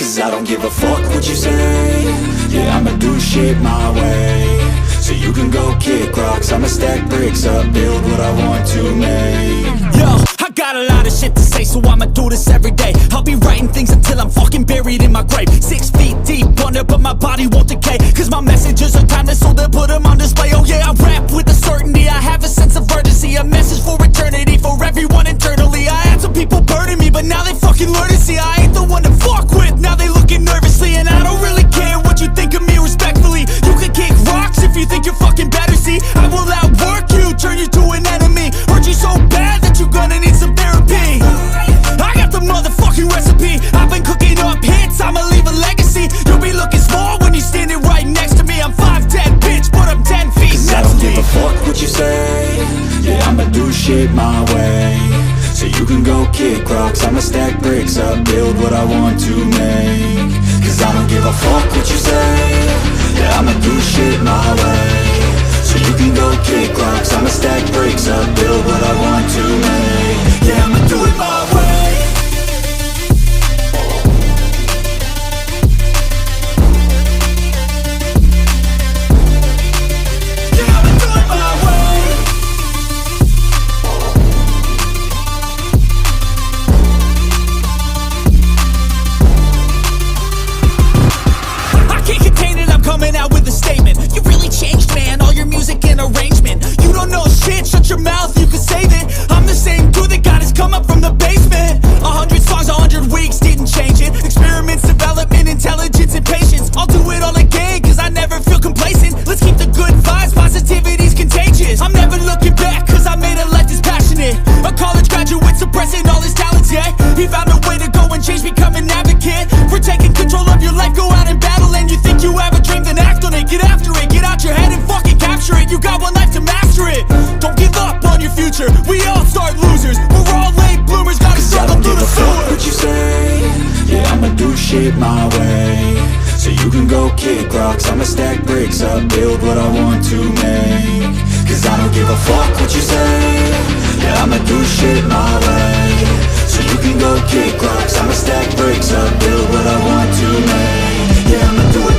Cause I don't give a fuck what you say. Yeah, I'ma do shit my way. So you can go kick rocks, I'ma stack bricks up, build what I want to make. Yo, I got a lot of shit to say, so I'ma do this every day. I'll be writing things until I'm fucking buried in my grave. 6 feet deep under, but my body won't decay. Cause my messages are timeless, so they'll put them on display. Oh yeah, I rap with a certainty, I have a sense of urgency. A message for eternity, for everyone internally. I had some people burning me, but now they fucking learn to see I ain't the one to fuck with, now they looking nervously. And I don't really care what you think of me, respectfully. You can kick rocks if you think you're fucking better, see. I will outwork you, turn you to an enemy. Hurt you so bad that you're gonna need some therapy. I got the motherfucking recipe, I've been cooking up hits, I'ma leave a legacy. You'll be looking small when you're standing right next to me. I'm 5'10", bitch, but I'm 10 feet. Cause I don't give a fuck what you say. Yeah, I'ma do shit my way. So you can go kick rocks, I'ma stack bricks up, build what I want to make. Cause I don't give a fuck what you say. Yeah, I'ma do shit my way. So you can go kick rocks, I'ma stack bricks up, build what I want to make. Yeah, I'ma do it my way. Coming out with a statement. You really changed, man, all your music and arrangement. You don't know shit, shut your mouth, you can save it. I'm the same dude that got his come up from the basement. 100 songs, 100 weeks, didn't change it. Experiments, development, intelligence, and patience. I'll do it all again, cause I never feel complacent. Let's keep the good vibes, positivity's contagious. I'm never looking back, cause I made a life that's passionate. A college graduate suppressing all his talents, yeah. He found a way to go and change, become an advocate. For taking control of your life, go out and battle. And you think you have a dream, then act on it. Get after it, get out your head and fucking capture it. You got one life to master it. Don't give up on your future, we all start losers. We're all late bloomers, gotta struggle through the sewer. I don't give a fuck what you say. Yeah, I'ma do shit my way. So you can go kick rocks, I'ma stack bricks up, build what I want to make. Cause I don't give a fuck what you say. Yeah, I'ma do shit my way. So you can go kick rocks, I'ma stack bricks up, build what I want to make. Yeah, I'ma do it